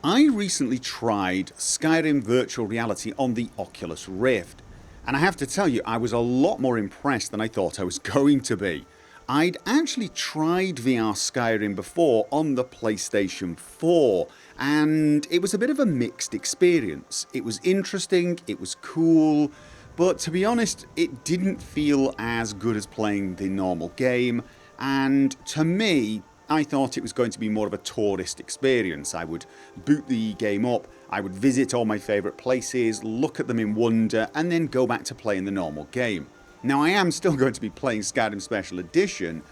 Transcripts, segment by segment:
I recently tried Skyrim virtual reality on the Oculus Rift, and I have to tell you, I was a lot more impressed than I thought I was going to be. I'd actually tried VR Skyrim before on the PlayStation 4, and it was a bit of a mixed experience. It was interesting, it was cool, but to be honest, it didn't feel as good as playing the normal game, and to me, I thought it was going to be more of a tourist experience. I would boot the game up, I would visit all my favourite places, look at them in wonder, and then go back to playing the normal game. Now I am still going to be playing Skyrim Special Edition,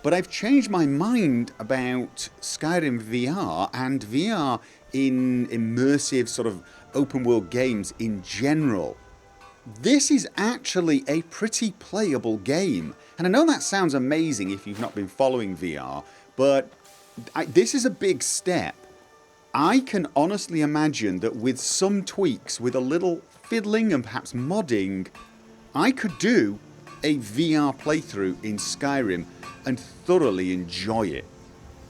but I've changed my mind about Skyrim VR and VR in immersive sort of open world games in general. This is actually a pretty playable game, and I know that sounds amazing if you've not been following VR, but this is a big step. I can honestly imagine that with some tweaks, with a little fiddling and perhaps modding, I could do a VR playthrough in Skyrim and thoroughly enjoy it.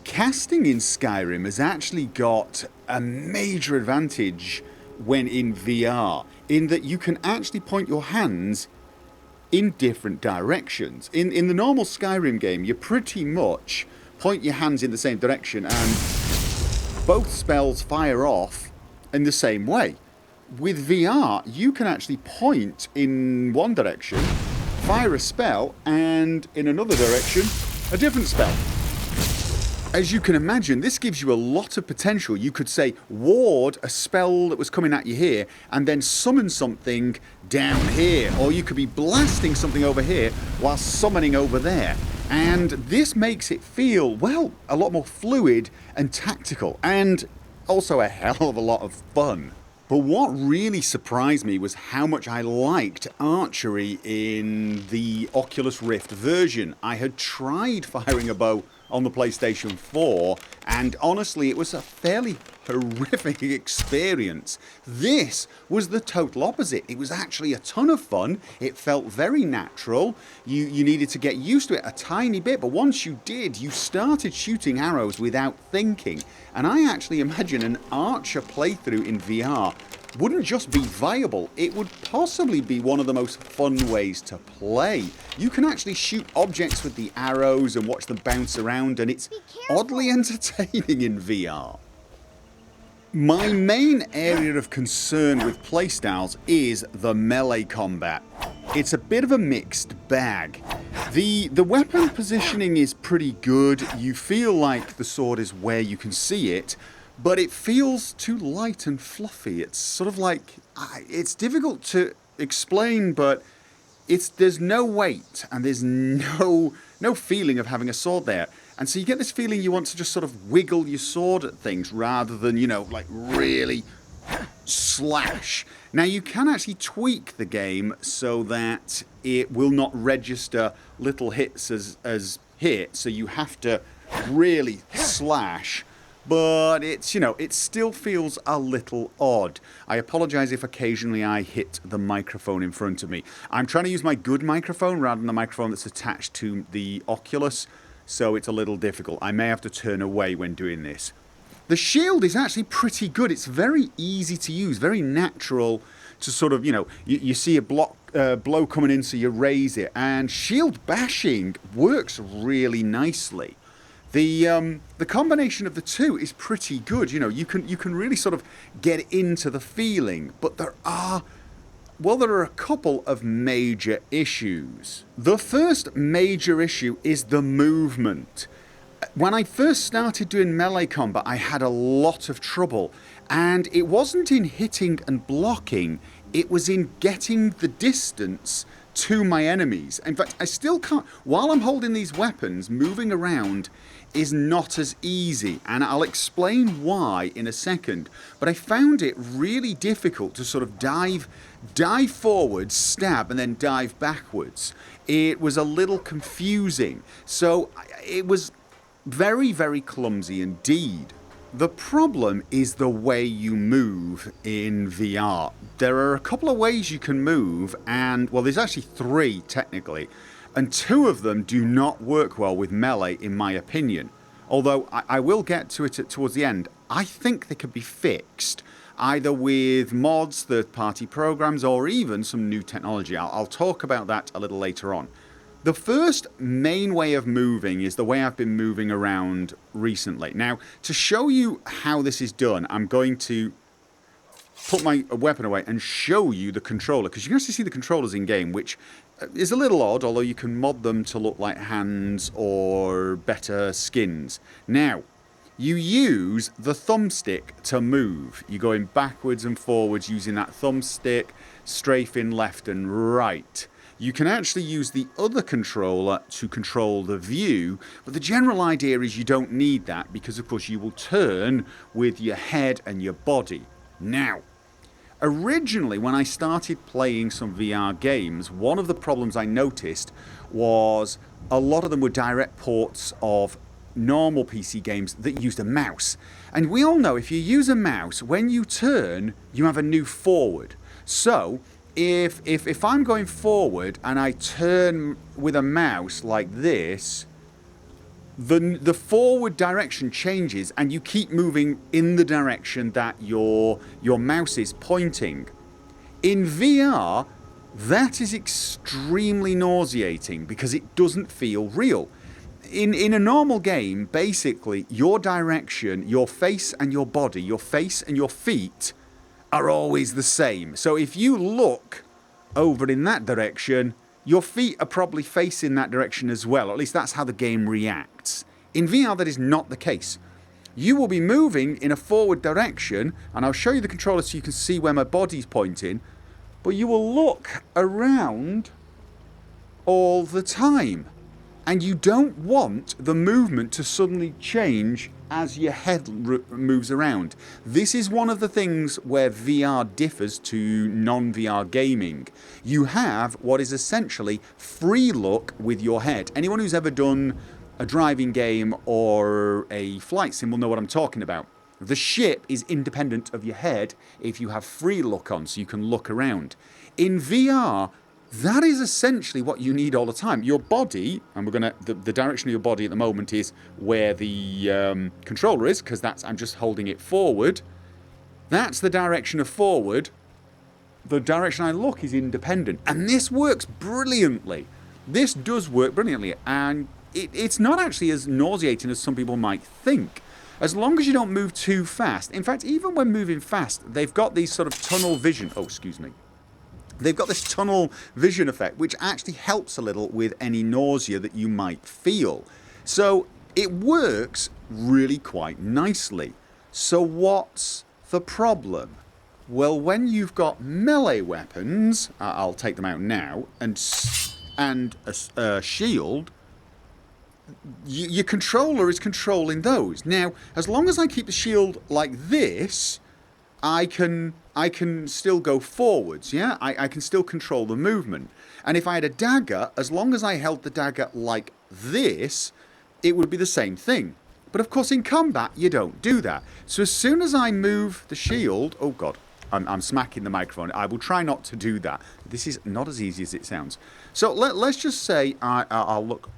Casting in Skyrim has actually got a major advantage when in VR, in that you can actually point your hands in different directions. In the normal Skyrim game, you pretty much point your hands in the same direction and both spells fire off in the same way. With VR, you can actually point in one direction, fire a spell, and in another direction, a different spell. As you can imagine, this gives you a lot of potential. You could say, ward a spell that was coming at you here, and then summon something down here. Or you could be blasting something over here while summoning over there. And this makes it feel, well, a lot more fluid and tactical, and also a hell of a lot of fun. But what really surprised me was how much I liked archery in the Oculus Rift version. I had tried firing a bow on the PlayStation 4, and honestly it was a fairly horrific experience. This was the total opposite. It was actually a ton of fun. It felt very natural. You needed to get used to it a tiny bit, but once you did, you started shooting arrows without thinking. And I actually imagine an archer playthrough in VR wouldn't just be viable, it would possibly be one of the most fun ways to play. You can actually shoot objects with the arrows and watch them bounce around, and it's oddly entertaining in VR. My main area of concern with playstyles is the melee combat. It's a bit of a mixed bag. The weapon positioning is pretty good. You feel like the sword is where you can see it, but it feels too light and fluffy. It's sort of like, it's difficult to explain, but there's no weight and there's no feeling of having a sword there. And so you get this feeling you want to just sort of wiggle your sword at things rather than, like really slash. Now you can actually tweak the game so that it will not register little hits as hit, so you have to really slash. But it's, it still feels a little odd. I apologise if occasionally I hit the microphone in front of me. I'm trying to use my good microphone rather than the microphone that's attached to the Oculus, so it's a little difficult. I may have to turn away when doing this. The shield is actually pretty good. It's very easy to use, very natural to sort of, you see a blow coming in, so you raise it, and shield bashing works really nicely. The combination of the two is pretty good. You can really sort of get into the feeling, but there are a couple of major issues. The first major issue is the movement. When I first started doing melee combat, I had a lot of trouble, and it wasn't in hitting and blocking, it was in getting the distance to my enemies. In fact, I still can't, while I'm holding these weapons, moving around is not as easy, and I'll explain why in a second, but I found it really difficult to sort of dive forwards, stab, and then dive backwards. It was a little confusing, so it was very, very clumsy indeed. The problem is the way you move in VR. There are a couple of ways you can move, and, well, there's actually three technically, and two of them do not work well with melee in my opinion. although I will get to it towards the end. I think they could be fixed, either with mods, third-party programs, or even some new technology. I'll talk about that a little later on. The first main way of moving is the way I've been moving around recently. Now, to show you how this is done, I'm going to put my weapon away and show you the controller, because you can actually see the controllers in game, which is a little odd, although you can mod them to look like hands or better skins. Now, you use the thumbstick to move. You're going backwards and forwards using that thumbstick, strafing left and right. You can actually use the other controller to control the view, but the general idea is you don't need that because, of course, you will turn with your head and your body. Now, originally, when I started playing some VR games, one of the problems I noticed was a lot of them were direct ports of normal PC games that used a mouse. And we all know if you use a mouse, when you turn, you have a new forward. So, if I'm going forward and I turn with a mouse like this, the forward direction changes and you keep moving in the direction that your mouse is pointing. In VR, that is extremely nauseating because it doesn't feel real. In a normal game, basically, your direction, your face and your body, your face and your feet are always the same. So if you look over in that direction, your feet are probably facing that direction as well. Or at least that's how the game reacts. In VR, that is not the case. You will be moving in a forward direction, and I'll show you the controller so you can see where my body's pointing, but you will look around all the time. And you don't want the movement to suddenly change as your head moves around. This is one of the things where VR differs to non-VR gaming. You have what is essentially free look with your head. Anyone who's ever done a driving game or a flight sim will know what I'm talking about. The ship is independent of your head if you have free look on, so you can look around. In VR, that is essentially what you need all the time. Your body, and the direction of your body at the moment is where the controller is, because I'm just holding it forward. That's the direction of forward. The direction I look is independent. And this works brilliantly. This does work brilliantly. And it's not actually as nauseating as some people might think. As long as you don't move too fast. In fact, even when moving fast, they've got these sort of tunnel vision. Oh, excuse me. They've got this tunnel vision effect, which actually helps a little with any nausea that you might feel. So it works really quite nicely. So what's the problem? Well, when you've got melee weapons, I'll take them out now, and a shield, your controller is controlling those. Now, as long as I keep the shield like this, I can still go forwards, yeah? I can still control the movement. And if I had a dagger, as long as I held the dagger like this, it would be the same thing. But of course in combat, you don't do that. So as soon as I move the shield... Oh God, I'm smacking the microphone. I will try not to do that. This is not as easy as it sounds. So let's just say I'll look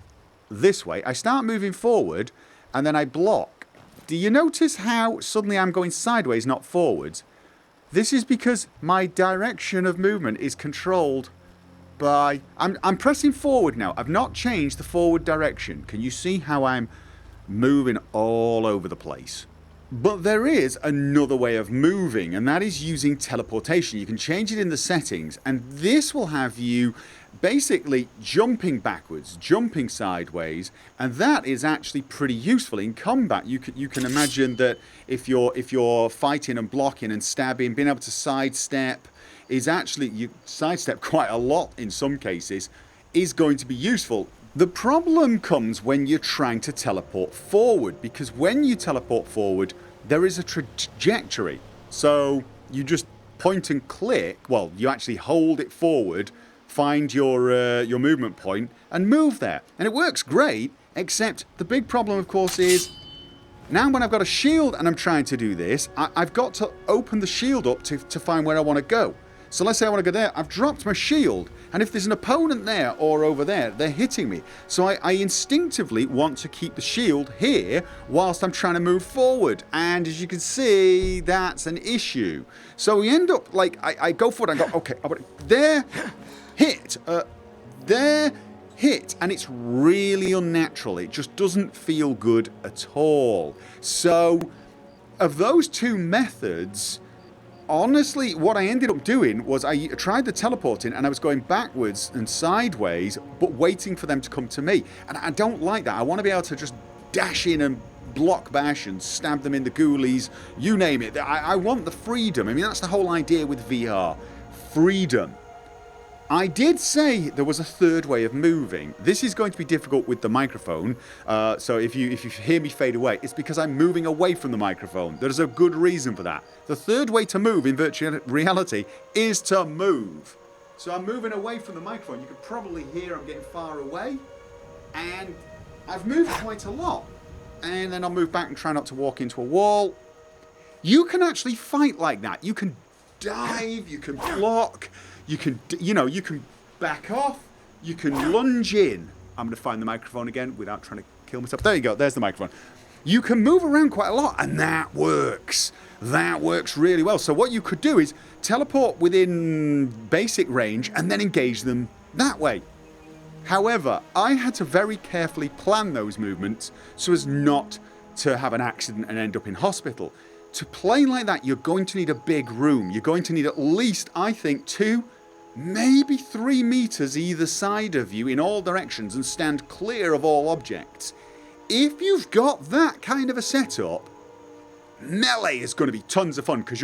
this way. I start moving forward, and then I block. Do you notice how suddenly I'm going sideways, not forwards? This is because my direction of movement is controlled by... I'm pressing forward now. I've not changed the forward direction. Can you see how I'm moving all over the place? But there is another way of moving, and that is using teleportation. You can change it in the settings, and this will have you basically jumping backwards, jumping sideways, and that is actually pretty useful in combat. You can imagine that if you're fighting and blocking and stabbing, being able to sidestep is actually, you sidestep quite a lot in some cases, is going to be useful. The problem comes when you're trying to teleport forward, because when you teleport forward, there is a trajectory. So you just point and click, well, you actually hold it forward, find your movement point, and move there. And it works great, except the big problem, of course, is now when I've got a shield and I'm trying to do this, I've got to open the shield up to find where I want to go. So let's say I want to go there. I've dropped my shield. And if there's an opponent there or over there, they're hitting me. So I instinctively want to keep the shield here whilst I'm trying to move forward. And as you can see, that's an issue. So we end up, like, I go forward, I go, okay, there, hit, there, hit, and it's really unnatural. It just doesn't feel good at all. So of those two methods, honestly, what I ended up doing was I tried the teleporting and I was going backwards and sideways, but waiting for them to come to me. And I don't like that. I want to be able to just dash in and block bash and stab them in the ghoulies, you name it. I want the freedom. I mean, that's the whole idea with VR. Freedom. I did say there was a third way of moving. This is going to be difficult with the microphone, so if you hear me fade away, it's because I'm moving away from the microphone. There's a good reason for that. The third way to move in virtual reality is to move. So I'm moving away from the microphone. You can probably hear I'm getting far away, and I've moved quite a lot. And then I'll move back and try not to walk into a wall. You can actually fight like that. You can dive, you can block, you can back off, you can lunge in. I'm going to find the microphone again without trying to kill myself. There you go, there's the microphone. You can move around quite a lot, and that works. That works really well. So what you could do is teleport within basic range and then engage them that way. However, I had to very carefully plan those movements so as not to have an accident and end up in hospital. To play like that, you're going to need a big room. You're going to need at least, I think, 2, maybe 3 meters either side of you in all directions and stand clear of all objects. If you've got that kind of a setup, melee is going to be tons of fun because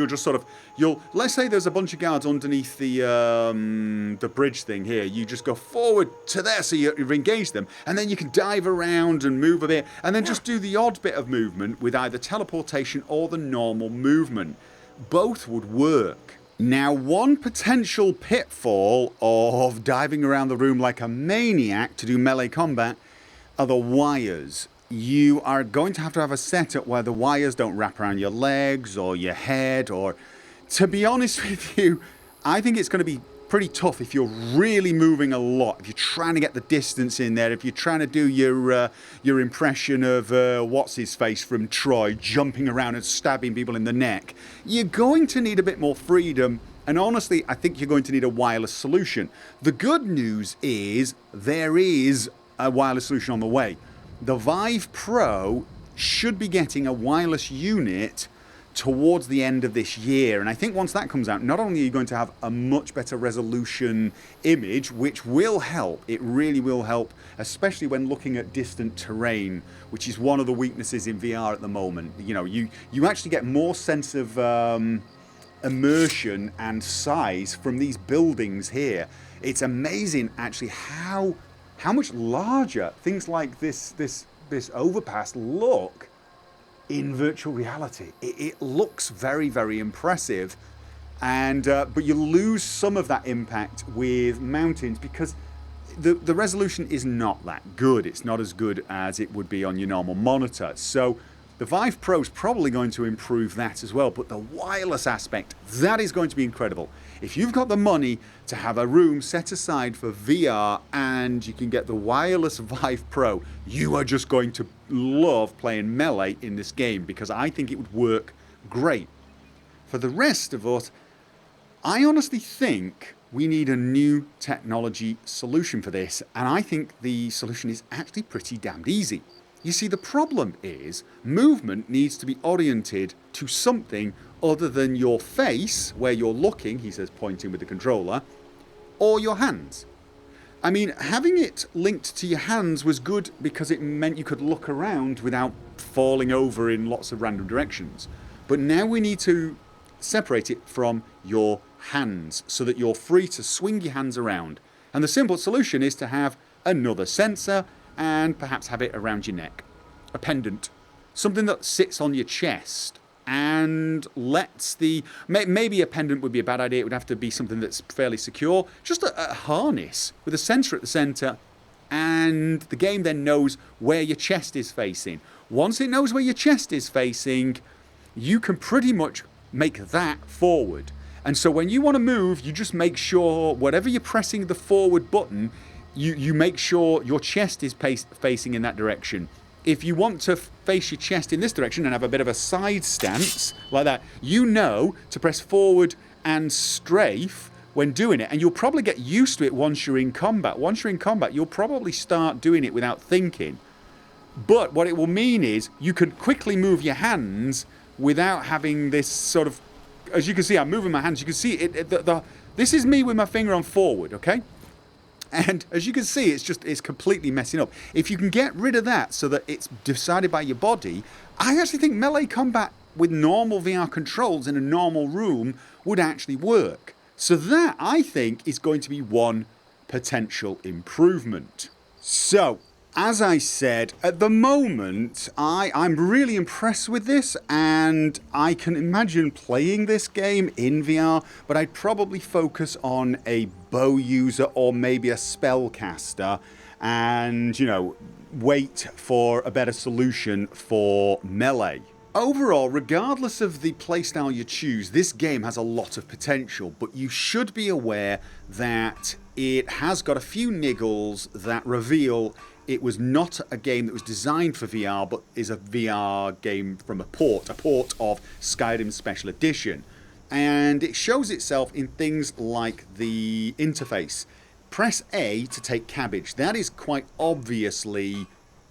let's say there's a bunch of guards underneath the bridge thing here. You just go forward to there so you've engaged them, and then you can dive around and move a bit, and then just do the odd bit of movement with either teleportation or the normal movement. Both would work. Now, one potential pitfall of diving around the room like a maniac to do melee combat are the wires. You are going to have a setup where the wires don't wrap around your legs or your head, or, to be honest with you, I think it's going to be pretty tough if you're really moving a lot, if you're trying to get the distance in there, if you're trying to do your impression of what's-his-face from Troy, jumping around and stabbing people in the neck. You're going to need a bit more freedom, and honestly, I think you're going to need a wireless solution. The good news is there is a wireless solution on the way. The Vive Pro should be getting a wireless unit towards the end of this year, and I think once that comes out, not only are you going to have a much better resolution image, which will help, it really will help, especially when looking at distant terrain, which is one of the weaknesses in VR at the moment. You know, you actually get more sense of immersion and size from these buildings here. It's amazing actually how much larger things like this overpass look in virtual reality. It looks very, very impressive, and but you lose some of that impact with mountains because the resolution is not that good. It's not as good as it would be on your normal monitor. So the Vive Pro is probably going to improve that as well, but the wireless aspect, that is going to be incredible. If you've got the money to have a room set aside for VR and you can get the wireless Vive Pro, you are just going to love playing melee in this game because I think it would work great. For the rest of us, I honestly think we need a new technology solution for this, and I think the solution is actually pretty damned easy. You see, the problem is movement needs to be oriented to something other than your face, where you're looking, he says pointing with the controller, or your hands. I mean, having it linked to your hands was good because it meant you could look around without falling over in lots of random directions. But now we need to separate it from your hands so that you're free to swing your hands around. And the simple solution is to have another sensor and perhaps have it around your neck. A pendant. Something that sits on your chest and lets the... Maybe a pendant would be a bad idea. It would have to be something that's fairly secure. Just a harness with a sensor at the centre, and the game then knows where your chest is facing. Once it knows where your chest is facing, you can pretty much make that forward. And so when you want to move, you just make sure whatever you're pressing the forward button, you make sure your chest is facing in that direction. If you want to face your chest in this direction and have a bit of a side stance like that, you know to press forward and strafe when doing it. And you'll probably get used to it once you're in combat. Once you're in combat, you'll probably start doing it without thinking. But what it will mean is you can quickly move your hands without having this sort of... As you can see, I'm moving my hands. You can see this is me with my finger on forward, okay? And as you can see, it's completely messing up. If you can get rid of that so that it's decided by your body, I actually think melee combat with normal VR controls in a normal room would actually work. So that, I think, is going to be one potential improvement. So, as I said, at the moment, I'm really impressed with this, and I can imagine playing this game in VR, but I'd probably focus on a bow user or maybe a spellcaster and, you know, wait for a better solution for melee. Overall, regardless of the playstyle you choose, this game has a lot of potential, but you should be aware that it has got a few niggles that reveal it was not a game that was designed for VR, but is a VR game from a port of Skyrim Special Edition. And it shows itself in things like the interface. Press A to take cabbage. That is quite obviously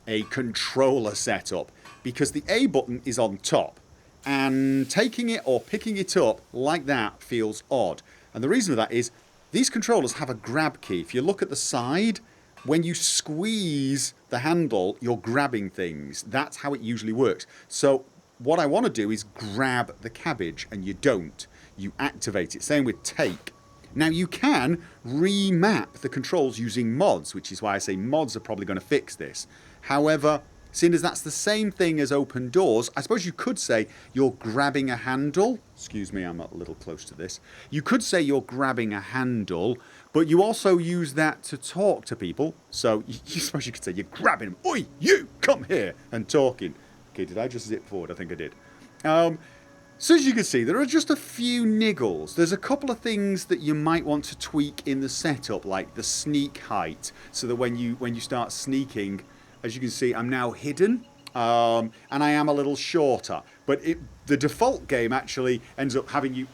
a controller setup, because the A button is on top. And taking it or picking it up like that feels odd. And the reason for that is these controllers have a grab key. If you look at the side, when you squeeze the handle, you're grabbing things. That's how it usually works. So what I want to do is grab the cabbage, and you don't. You activate it. Same with take. Now you can remap the controls using mods, which is why I say mods are probably going to fix this. However, seeing as that's the same thing as open doors, I suppose you could say you're grabbing a handle. Excuse me, I'm a little close to this. You could say you're grabbing a handle, but you also use that to talk to people. So you suppose you could say you're grabbing them. Oi, you, come here, and talking. Okay, did I just zip forward? I think I did. So as you can see, there are just a few niggles. There's a couple of things that you might want to tweak in the setup, like the sneak height, so that when you start sneaking, as you can see, I'm now hidden, and I am a little shorter. But the default game actually ends up having you...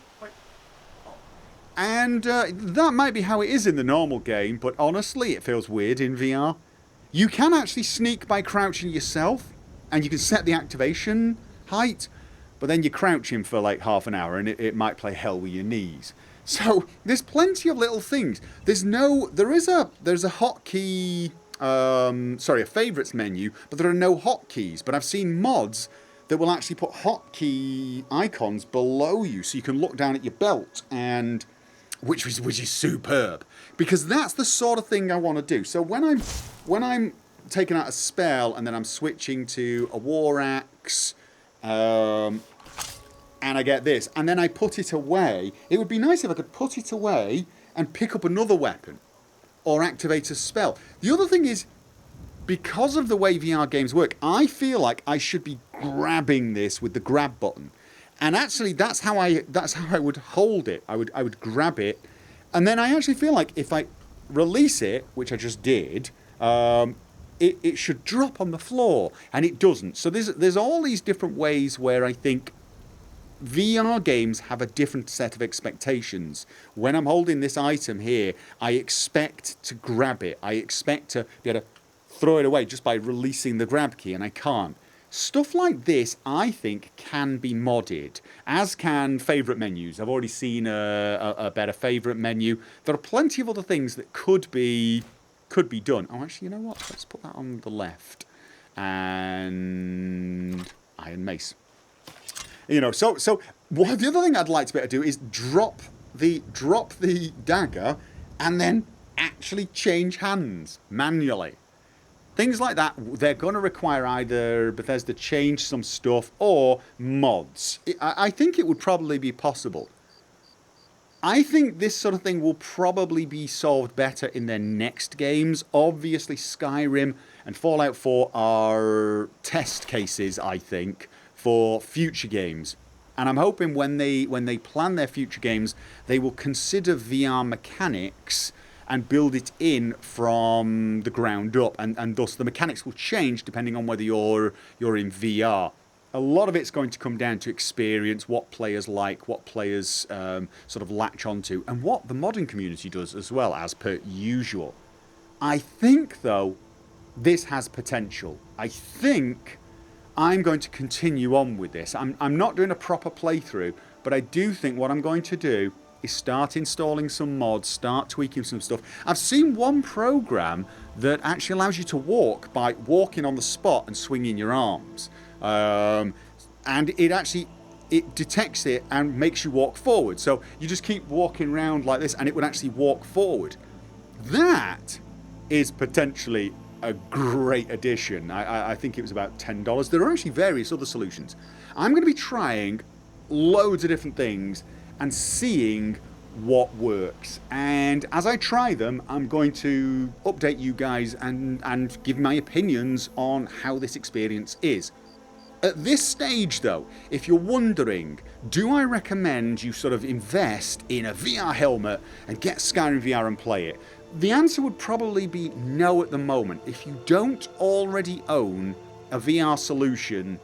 And that might be how it is in the normal game, but honestly, it feels weird in VR. You can actually sneak by crouching yourself, and you can set the activation height, but then you're crouching for like half an hour, and it might play hell with your knees. So there's plenty of little things. There's a hotkey... a favourites menu, but there are no hotkeys. But I've seen mods that will actually put hotkey icons below you, so you can look down at your belt, and which is superb, because that's the sort of thing I want to do. So when I'm taking out a spell and then I'm switching to a war axe, and I get this, and then I put it away. It would be nice if I could put it away and pick up another weapon, or activate a spell. The other thing is, because of the way VR games work, I feel like I should be grabbing this with the grab button. And actually, that's how I would hold it. I would grab it, and then I actually feel like if I release it, which I just did, it should drop on the floor, and it doesn't. So there's all these different ways where I think VR games have a different set of expectations. When I'm holding this item here, I expect to grab it. I expect to be able to throw it away just by releasing the grab key, and I can't. Stuff like this, I think, can be modded, as can favourite menus. I've already seen a better favourite menu. There are plenty of other things that could be done. Oh, actually, you know what? Let's put that on the left. And Iron Mace. You know, so what the other thing I'd like to be able to do is drop the dagger and then actually change hands manually. Things like that, they're going to require either Bethesda change some stuff or mods. I think it would probably be possible. I think this sort of thing will probably be solved better in their next games. Obviously, Skyrim and Fallout 4 are test cases, I think, for future games. And I'm hoping when they plan their future games, they will consider VR mechanics and build it in from the ground up, and thus the mechanics will change depending on whether you're in VR. A lot of it's going to come down to experience, what players like, what players sort of latch onto, and what the modding community does as well, as per usual. I think, though, this has potential. I think I'm going to continue on with this. I'm not doing a proper playthrough, but I do think what I'm going to do is start installing some mods, start tweaking some stuff. I've seen one program that actually allows you to walk by walking on the spot and swinging your arms. And it detects it and makes you walk forward. So you just keep walking around like this and it would actually walk forward. That is potentially a great addition. I think it was about $10. There are actually various other solutions. I'm going to be trying loads of different things and seeing what works. And as I try them, I'm going to update you guys and give my opinions on how this experience is. At this stage, though, if you're wondering, do I recommend you sort of invest in a VR helmet and get Skyrim VR and play it? The answer would probably be no at the moment. If you don't already own a VR solution,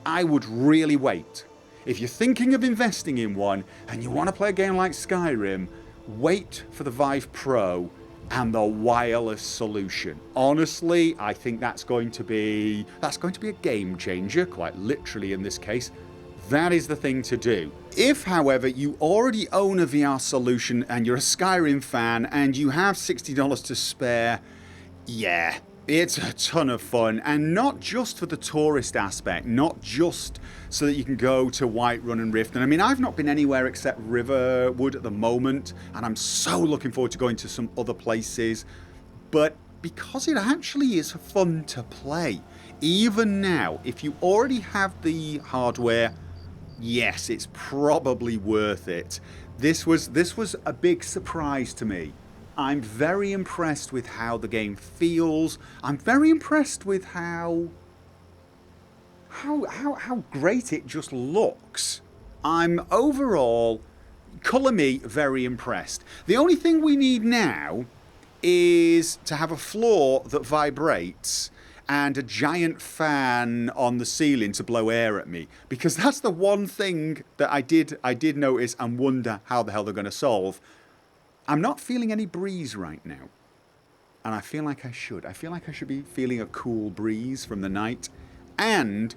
I would really wait. If you're thinking of investing in one and you want to play a game like Skyrim, wait for the Vive Pro and the wireless solution. Honestly, I think that's going to be a game changer, quite literally in this case. That is the thing to do. If, however, you already own a VR solution and you're a Skyrim fan and you have $60 to spare, yeah, it's a ton of fun, and not just for the tourist aspect, not just so that you can go to Whiterun and Rift. And I mean, I've not been anywhere except Riverwood at the moment, and I'm so looking forward to going to some other places. But because it actually is fun to play, even now, if you already have the hardware, yes, it's probably worth it. This was a big surprise to me. I'm very impressed with how the game feels. I'm very impressed with how great it just looks. I'm overall, colour me, very impressed. The only thing we need now is to have a floor that vibrates and a giant fan on the ceiling to blow air at me, because that's the one thing that I did notice and wonder how the hell they're going to solve. I'm not feeling any breeze right now, and I feel like I should. I feel like I should be feeling a cool breeze from the night. And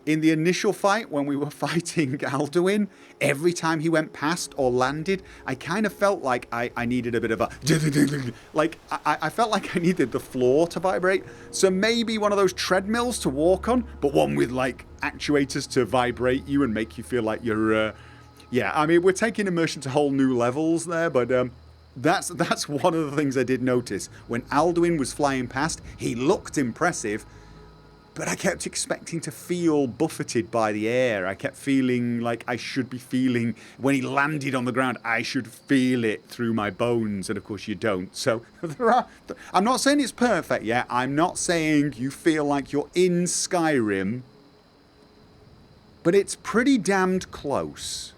in the initial fight, when we were fighting Alduin, every time he went past or landed, I kind of felt like I needed a bit of a... Like, I felt like I needed the floor to vibrate. So maybe one of those treadmills to walk on, but one with, like, actuators to vibrate you and make you feel like you're... Yeah, I mean, we're taking immersion to whole new levels there, but... That's one of the things I did notice. When Alduin was flying past, he looked impressive, but I kept expecting to feel buffeted by the air. I kept feeling like I should be feeling, when he landed on the ground, I should feel it through my bones, and of course you don't. So I'm not saying it's perfect yet. I'm not saying you feel like you're in Skyrim, but it's pretty damned close.